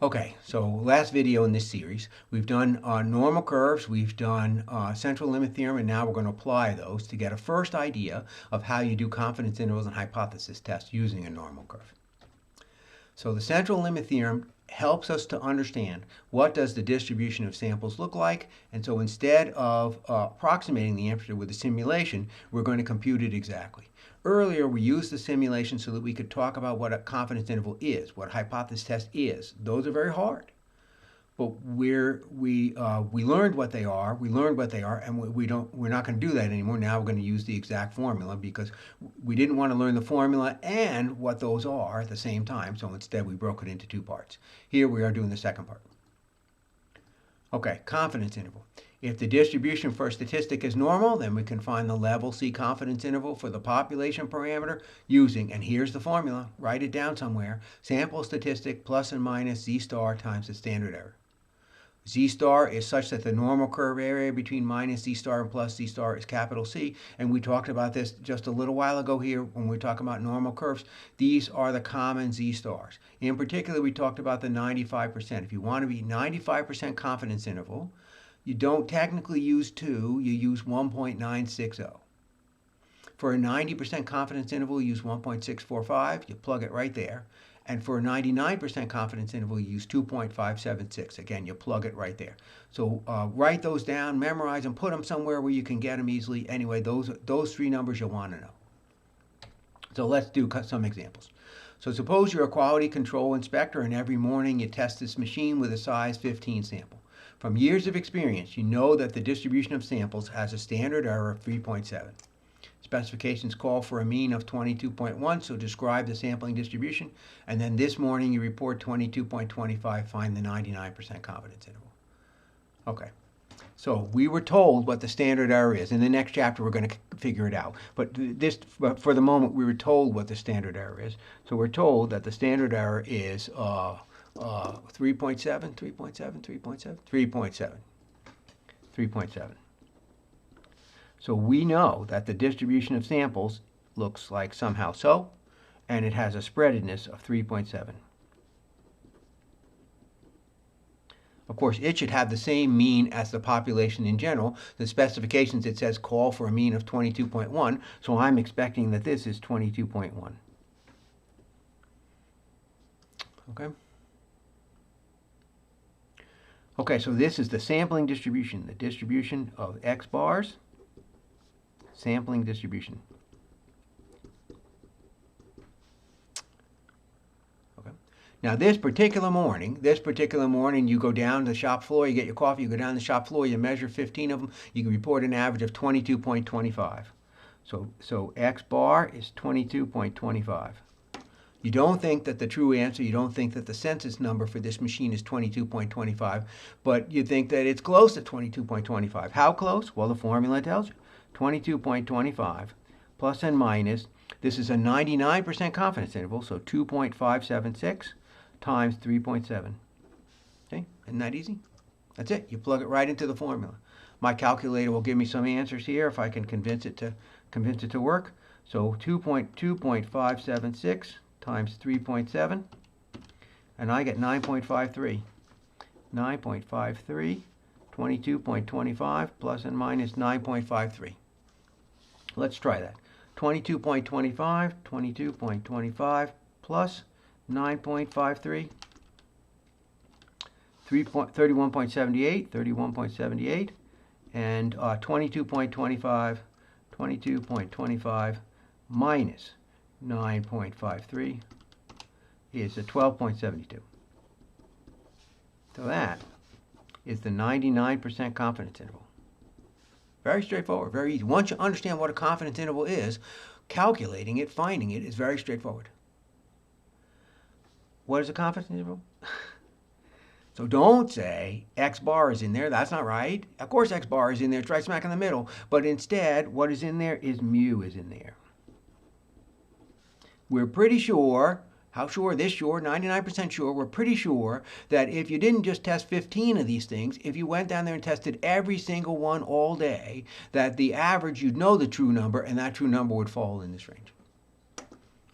Okay, so last video in this series, we've done normal curves, we've done central limit theorem, and now we're going to apply those to get a first idea of how you do confidence intervals and hypothesis tests using a normal curve. So the central limit theorem helps us to understand what does the distribution of samples look like, and so instead of approximating the answer with a simulation, we're going to compute it exactly. Earlier, we used the simulation so that we could talk about what a confidence interval is, what a hypothesis test is. Those are very hard. But we learned what they are. We learned what they are, and we're not going to do that anymore. Now we're going to use the exact formula because we didn't want to learn the formula and what those are at the same time. So instead, we broke it into two parts. Here we are doing the second part. Okay, confidence interval. If the distribution for a statistic is normal, then we can find the level C confidence interval for the population parameter using, and here's the formula, write it down somewhere, sample statistic plus and minus Z star times the standard error. Z star is such that the normal curve area between minus Z star and plus Z star is capital C, and we talked about this just a little while ago here when we talk about normal curves. These are the common Z stars. In particular, we talked about the 95%. If you want to be 95% confidence interval, you don't technically use 2, you use 1.960. For a 90% confidence interval, you use 1.645, you plug it right there. And for a 99% confidence interval, you use 2.576. Again, you plug it right there. So write those down, memorize them, put them somewhere where you can get them easily. Anyway, those three numbers you'll want to know. So let's do some examples. So suppose you're a quality control inspector and every morning you test this machine with a size 15 sample. From years of experience, you know that the distribution of samples has a standard error of 3.7. Specifications call for a mean of 22.1, so describe the sampling distribution. And then this morning you report 22.25, find the 99% confidence interval. Okay, so we were told what the standard error is. In the next chapter we're going to figure it out. But for the moment, we were told what the standard error is. So we're told that the standard error is 3.7. So we know that the distribution of samples looks like somehow so, and it has a spreadedness of 3.7. Of course, it should have the same mean as the population in general. The specifications, it says call for a mean of 22.1, so I'm expecting that this is 22.1. Okay? Okay, so this is the sampling distribution, the distribution of X bars, sampling distribution. Okay. Now this particular morning, you go down to the shop floor, you get your coffee, you go down to the shop floor, you measure 15 of them, you can report an average of 22.25. So X bar is 22.25. You don't think that the true answer, you don't think that the census number for this machine is 22.25, but you think that it's close to 22.25. How close? Well, the formula tells you. 22.25 plus and minus. This is a 99% confidence interval, so 2.576 times 3.7. Okay, isn't that easy? That's it. You plug it right into the formula. My calculator will give me some answers here if I can convince it to work. So 2.576 times 3.7, and I get 9.53. 9.53, 22.25 plus and minus 9.53. Let's try that. 22.25 plus 9.53, 31.78, and 22.25 minus 9.53 is a 12.72. So that is the 99% confidence interval. Very straightforward, very easy. Once you understand what a confidence interval is, calculating it, finding it is very straightforward. What is a confidence interval? So don't say X bar is in there. That's not right. Of course X bar is in there. It's right smack in the middle. But instead, what is in there is mu is in there. We're pretty sure, how sure? This sure, 99% sure, we're pretty sure that if you didn't just test 15 of these things, if you went down there and tested every single one all day, that the average, you'd know the true number, and that true number would fall in this range.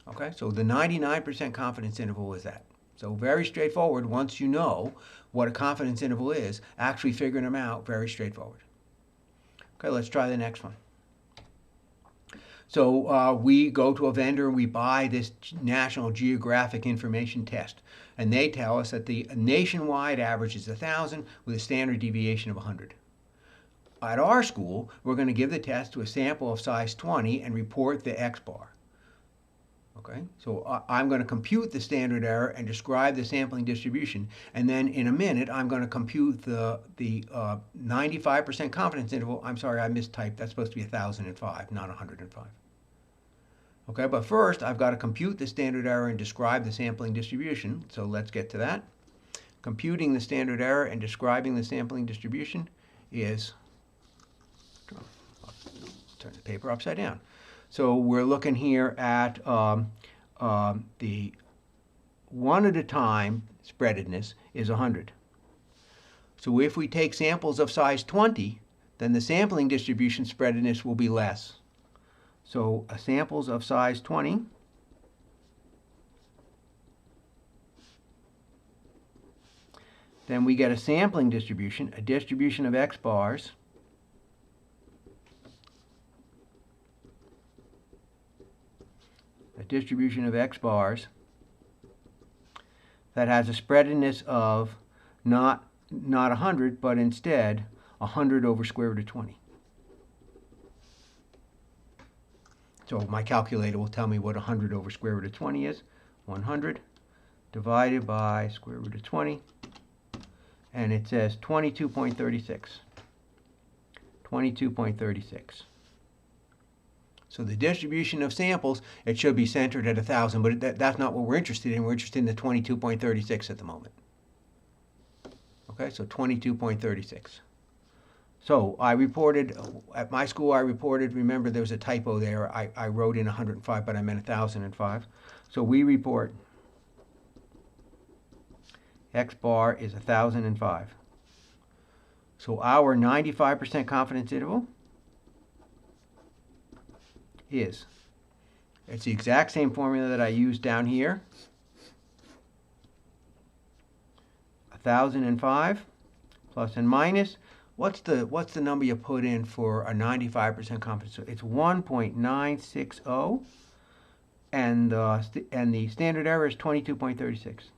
Okay, so the 99% confidence interval is that. So very straightforward. Once you know what a confidence interval is, actually figuring them out, very straightforward. Okay, let's try the next one. So we go to a vendor and we buy this National Geographic Information Test. And they tell us that the nationwide average is 1,000 with a standard deviation of 100. At our school, we're going to give the test to a sample of size 20 and report the X bar. Okay, so I'm going to compute the standard error and describe the sampling distribution, and then in a minute I'm going to compute the 95% confidence interval. I'm sorry, I mistyped. That's supposed to be 1,005, not 105. Okay, but first I've got to compute the standard error and describe the sampling distribution. So let's get to that. Computing the standard error and describing the sampling distribution is, turn the paper upside down. So we're looking here at the one at a time spreadedness is 100. So if we take samples of size 20, then the sampling distribution spreadedness will be less. So samples of size 20 then we get a sampling distribution, a distribution of X bars that has a spreadedness of not 100, but instead 100 over square root of 20. So my calculator will tell me what 100 over square root of 20 is. 100 divided by square root of 20, and it says 22.36. 22.36. So the distribution of samples, it should be centered at 1,000, but that's not what we're interested in. We're interested in the 22.36 at the moment. Okay, so 22.36. So I reported, at my school I reported, remember there was a typo there. I wrote in 105, but I meant 1,005. So we report X bar is 1,005. So our 95% confidence interval is, it's the exact same formula that I used down here. 1,005 plus and minus. What's the number you put in for a 95% confidence? It's 1.960, and the standard error is 22.36.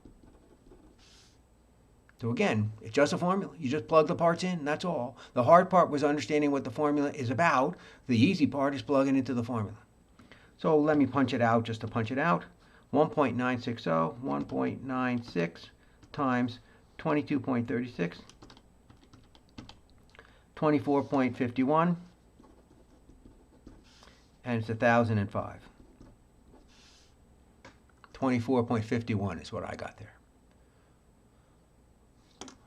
So again, it's just a formula. You just plug the parts in, that's all. The hard part was understanding what the formula is about. The easy part is plugging into the formula. So let me punch it out just to punch it out. 1.960, 1.96 times 22.36, 24.51, and it's 1,005. 24.51 is what I got there.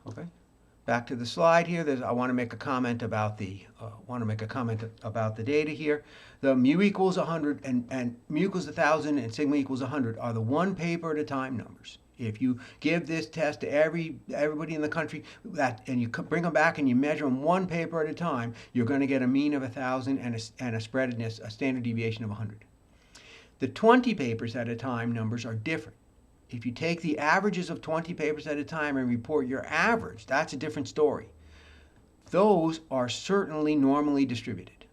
Okay, back to the slide here. I want to make a comment about the data here. The mu equals 100 and mu equals 1,000 and sigma equals 100 are the one paper at a time numbers. If you give this test to everybody in the country and you bring them back and you measure them one paper at a time, you're going to get a mean of 1,000 and a spreadedness, a standard deviation of 100. The 20 papers at a time numbers are different. If you take the averages of 20 papers at a time and report your average, that's a different story. Those are certainly normally distributed.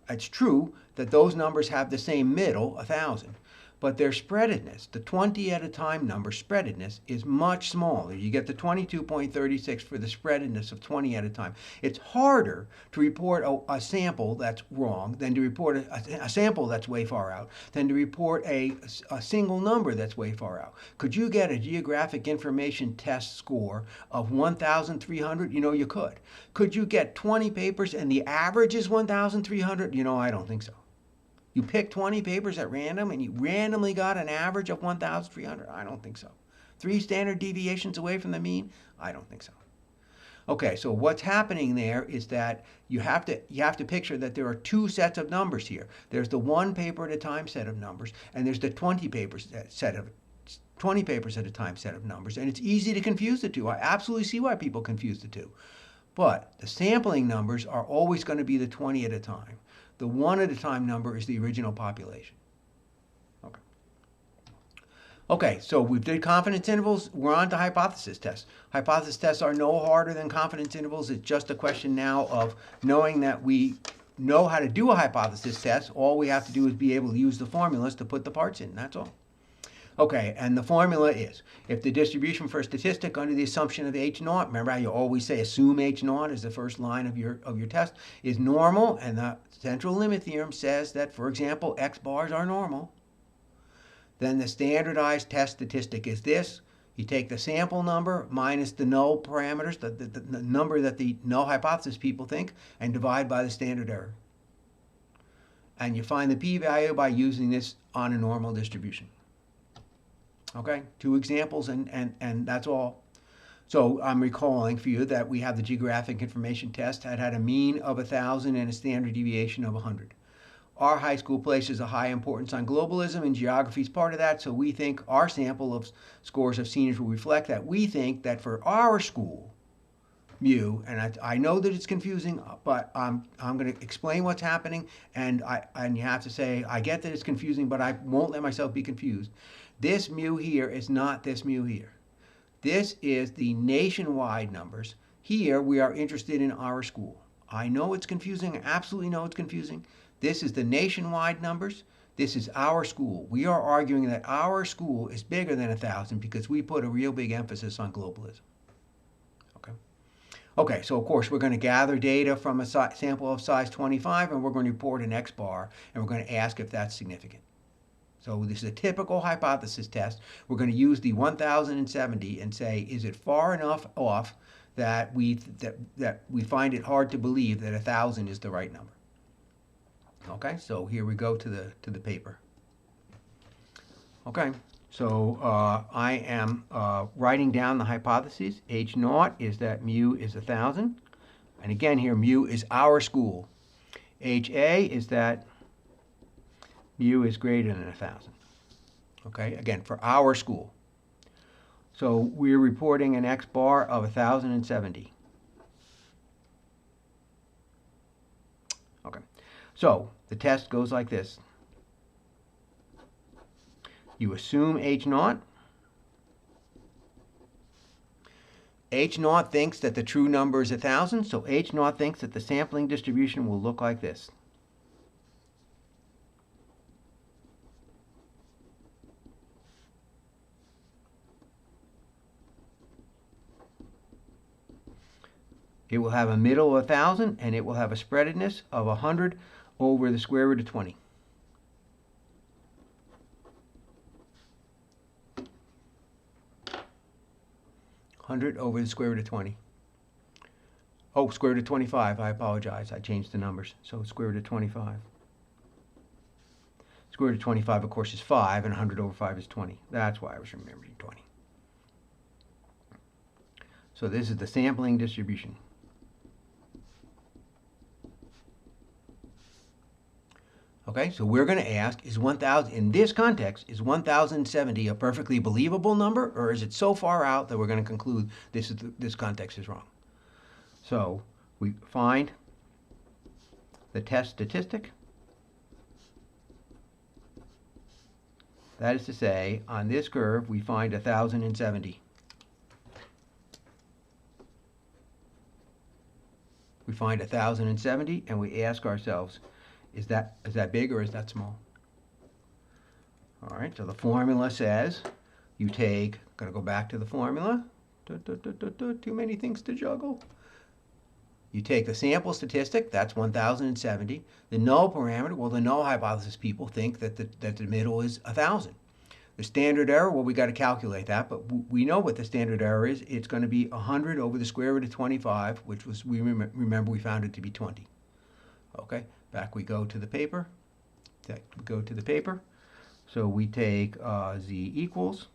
It's true that those numbers have the same middle, 1,000, but their spreadedness, the 20 at a time number spreadedness, is much smaller. You get the 22.36 for the spreadedness of 20 at a time. It's harder to report a sample that's wrong than to report a sample that's way far out, than to report a single number that's way far out. Could you get a geographic information test score of 1,300? You know you could. Could you get 20 papers and the average is 1,300? You know, I don't think so. You picked 20 papers at random and you randomly got an average of 1,300? I don't think so. 3 standard deviations away from the mean? I don't think so. Okay, so what's happening there is that you have to picture that there are 2 sets of numbers here. There's the 1 paper at a time set of numbers, and there's the 20 papers at a time set of numbers, and it's easy to confuse the two. I absolutely see why people confuse the two. But the sampling numbers are always going to be the 20 at a time. The 1 at a time number is the original population. Okay, so we did confidence intervals. We're on to hypothesis tests. Hypothesis tests are no harder than confidence intervals. It's just a question now of knowing that we know how to do a hypothesis test. All we have to do is be able to use the formulas to put the parts in. That's all. Okay, and the formula is, if the distribution for a statistic under the assumption of H naught, remember how you always say assume H naught is the first line of your test, is normal, and the central limit theorem says that, for example, X bars are normal, then the standardized test statistic is this. You take the sample number minus the null parameters, the number that the null hypothesis people think, and divide by the standard error. And you find the p-value by using this on a normal distribution. Okay, 2 examples and that's all. So I'm recalling for you that we have the geographic information test had a mean of 1,000 and a standard deviation of 100. Our high school places a high importance on globalism, and geography is part of that, so we think our sample of scores of seniors will reflect that. We think that for our school, mu, and I know that it's confusing, but I'm going to explain what's happening, and you have to say, I get that it's confusing, but I won't let myself be confused. This mu here is not this mu here. This is the nationwide numbers. Here we are interested in our school. I know it's confusing. I absolutely know it's confusing. This is the nationwide numbers. This is our school. We are arguing that our school is bigger than 1,000 because we put a real big emphasis on globalism. Okay. Okay, so of course we're going to gather data from a sample of size 25, and we're going to report an X bar, and we're going to ask if that's significant. So this is a typical hypothesis test. We're going to use the 1070 and say, is it far enough off that we find it hard to believe that 1,000 is the right number? Okay, so here we go to the paper. Okay, so I am writing down the hypotheses. H naught is that mu is 1,000, and again here mu is our school. HA is that mu is greater than 1,000. Okay, again, for our school. So we're reporting an X bar of 1,070. Okay, so the test goes like this. You assume H naught. H naught thinks that the true number is 1,000, so H naught thinks that the sampling distribution will look like this. It will have a middle of 1,000, and it will have a spreadedness of 100 over the square root of 20. Over the square root of 20. Oh, square root of 25. I apologize. I changed the numbers. So square root of 25. Square root of 25, of course, is 5, and 100 over 5 is 20. That's why I was remembering 20. So this is the sampling distribution. Okay, so we're going to ask, is 1,000, in this context, is 1,070 a perfectly believable number, or is it so far out that we're going to conclude this context is wrong? So we find the test statistic. That is to say, on this curve, we find 1,070. We find 1,070, and we ask ourselves, is that big or is that small? All right, so the formula says you take, going to go back to the formula. Too many things to juggle. You take the sample statistic, that's 1,070. The null parameter, well, the null hypothesis people think that the middle is 1,000. The standard error, well, we got to calculate that, but we know what the standard error is. It's going to be 100 over the square root of 25, which was, we remember we found it to be 20. Okay, back we go to the paper. So we take z equals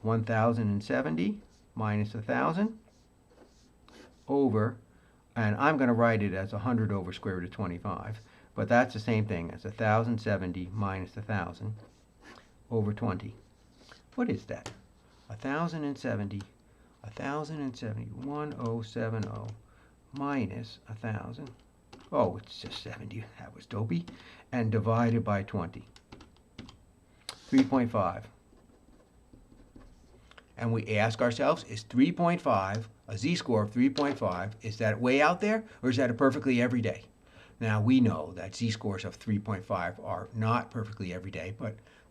1,070 minus 1,000 over, and I'm going to write it as 100 over square root of 25, but that's the same thing as 1,070 minus 1,000 over 20. What is that? 1,070, 1070 minus 1,000. Oh, it's just 70. That was dopey. And divided by 20. 3.5. And we ask ourselves, is 3.5, a z-score of 3.5, is that way out there, or is that a perfectly everyday? Now, we know that z-scores of 3.5 are not perfectly everyday,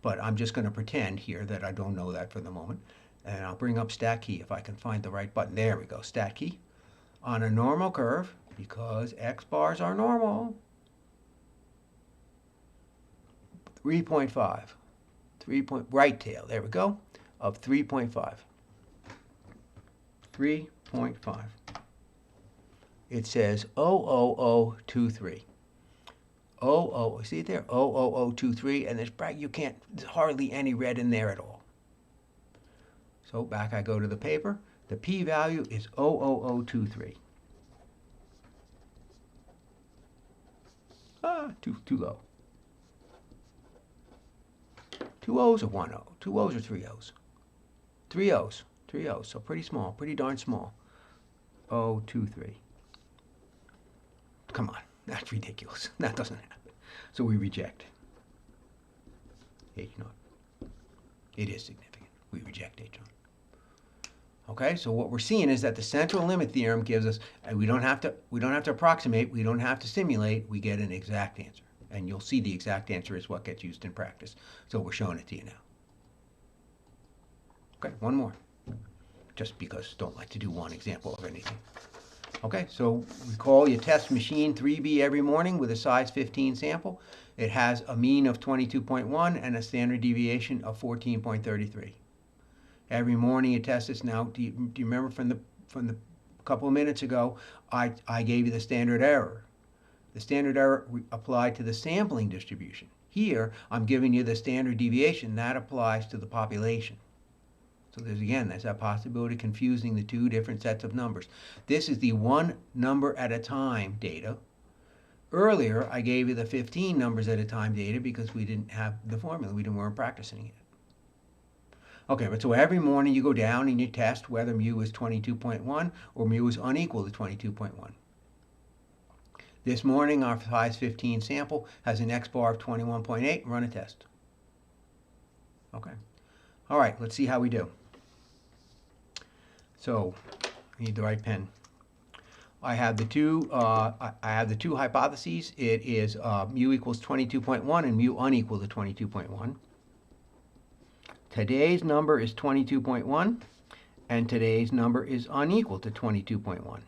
but I'm just going to pretend here that I don't know that for the moment. And I'll bring up stat key if I can find the right button. There we go, stat key. On a normal curve, because x bars are normal, 3.5, right tail, there we go, of 3.5. 3.5. It says 00023. See it there? 00023, and there's hardly any red in there at all. So back I go to the paper. The p-value is 00023. Too low. 2 O's or 1 O? 2 O's or 3 O's? 3 O's. 3 O's. So pretty small, pretty darn small. 023. Come on, that's ridiculous. That doesn't happen. So we reject H naught. It is significant. We reject H naught. Okay, so what we're seeing is that the central limit theorem gives us, and we don't have to approximate, we don't have to simulate, we get an exact answer. And you'll see the exact answer is what gets used in practice. So we're showing it to you now. Okay, one more. Just because I don't like to do one example of anything. Okay, so recall you test machine 3B every morning with a size 15 sample. It has a mean of 22.1 and a standard deviation of 14.33. Every morning you test this. Now, do you remember from the couple of minutes ago, I gave you the standard error. The standard error applied to the sampling distribution. Here, I'm giving you the standard deviation. That applies to the population. So there's that possibility of confusing the two different sets of numbers. This is the one number at a time data. Earlier, I gave you the 15 numbers at a time data because we didn't have the formula. We weren't practicing it. Okay, but so every morning you go down and you test whether mu is 22.1 or mu is unequal to 22.1. This morning, our size 15 sample has an x bar of 21.8. Run a test. Okay. All right, let's see how we do. So, I need the right pen. I have the two hypotheses. It is mu equals 22.1 and mu unequal to 22.1. Today's number is 22.1, and today's number is unequal to 22.1.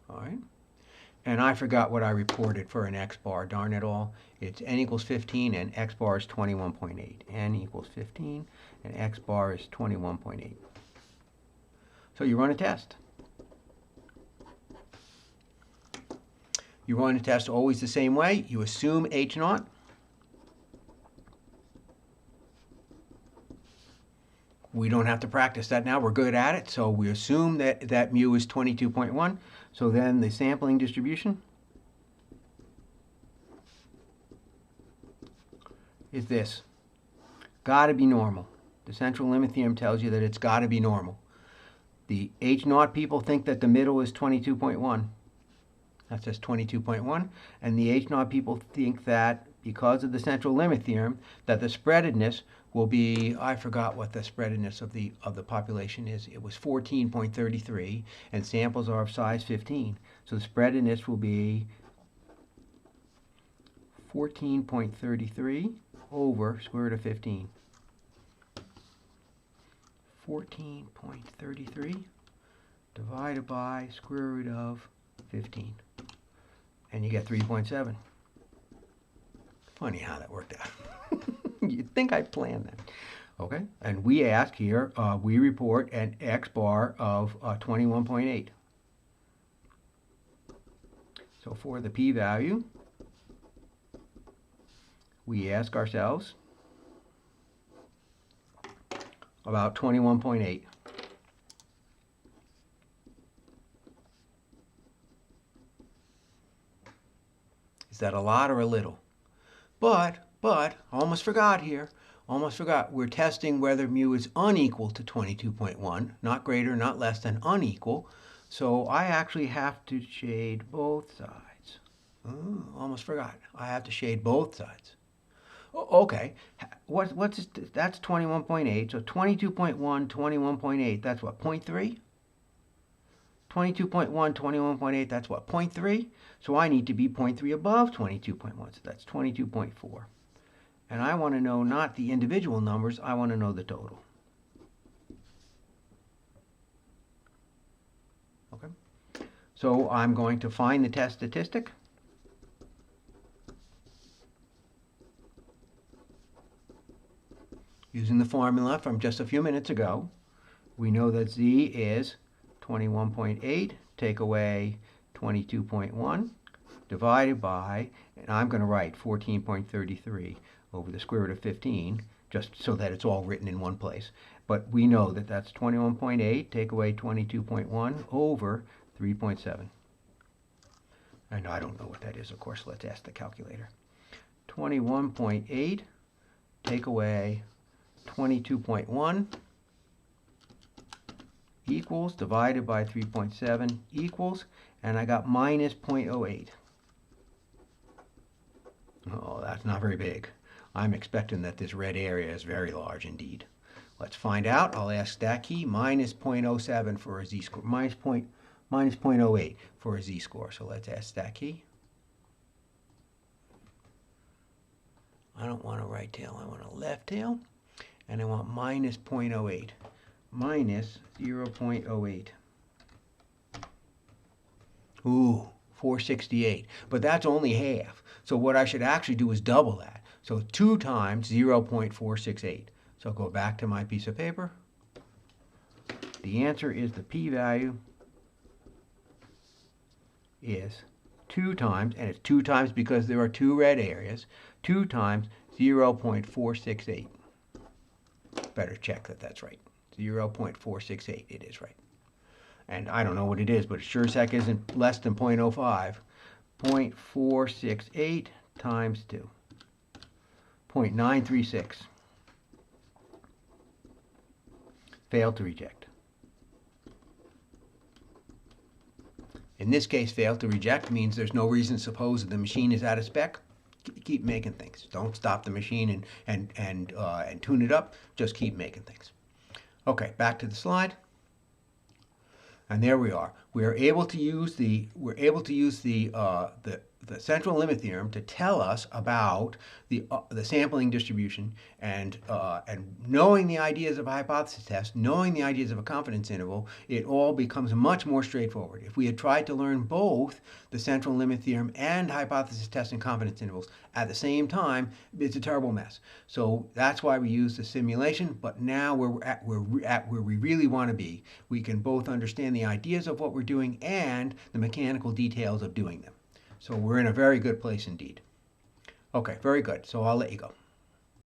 All right. And I forgot what I reported for an x bar. Darn it all. It's n equals 15 and x bar is 21.8. N equals 15 and x bar is 21.8. So you run a test. You run a test always the same way. You assume H naught. We don't have to practice that now. We're good at it. So we assume that mu is 22.1. So then the sampling distribution is this. Got to be normal. The central limit theorem tells you that it's got to be normal. The H naught people think that the middle is 22.1. That says 22.1. And the H naught people think that because of the central limit theorem, that the spreadedness will be, I forgot what the spreadedness of the population is. It was 14.33, and samples are of size 15. So the spreadedness will be 14.33 over square root of 15. 14.33 divided by square root of 15. And you get 3.7. Funny how that worked out. You'd think I planned that. Okay, and we ask here, we report an x bar of 21.8. So for the p-value, we ask ourselves about 21.8. Is that a lot or a little? But, I almost forgot here. Almost forgot. We're testing whether mu is unequal to 22.1, not greater, not less than unequal. So I actually have to shade both sides. Oh, almost forgot. I have to shade both sides. Okay, what's this? That's 21.8. So 22.1, 21.8. That's what, 0.3? 22.1, 21.8. That's what, 0.3? So I need to be 0.3 above 22.1. So that's 22.4. And I want to know not the individual numbers, I want to know the total. Okay. So I'm going to find the test statistic. Using the formula from just a few minutes ago, we know that z is 21.8, take away 22.1, divided by, and I'm going to write 14.33 over the square root of 15, just so that it's all written in one place. But we know that that's 21.8, take away 22.1 over 3.7. And I don't know what that is, of course. Let's ask the calculator. 21.8, take away 22.1 equals, divided by 3.7 equals, and I got minus 0.08. Oh, that's not very big. I'm expecting that this red area is very large indeed. Let's find out. I'll ask that key, minus 0.07 for a z-score, minus 0.08 for a z-score. So let's ask that key. I don't want a right tail, I want a left tail. And I want minus 0.08. Minus 0.08. Ooh, 468. But that's only half. So what I should actually do is double that. So 2 times 0.468. So I'll go back to my piece of paper. The answer is the p-value is 2 times, and it's 2 times because there are 2 red areas, 2 times 0.468. Better check that that's right. 0.468, it is right. And I don't know what it is, but it sure as heck isn't less than 0.05. 0.468 times 2. 0.936. Failed to reject. In this case, failed to reject means there's no reason to suppose that the machine is out of spec. Keep making things. Don't stop the machine and tune it up. Just keep making things. Okay, back to the slide. And there we are. We are able to use the central limit theorem to tell us about the sampling distribution, and knowing the ideas of a hypothesis test, knowing the ideas of a confidence interval, it all becomes much more straightforward. If we had tried to learn both the central limit theorem and hypothesis test and confidence intervals at the same time, it's a terrible mess. So that's why we use the simulation. But now we're at where we really want to be. We can both understand the ideas of what we're doing and the mechanical details of doing them. So we're in a very good place indeed. Okay, very good. So I'll let you go.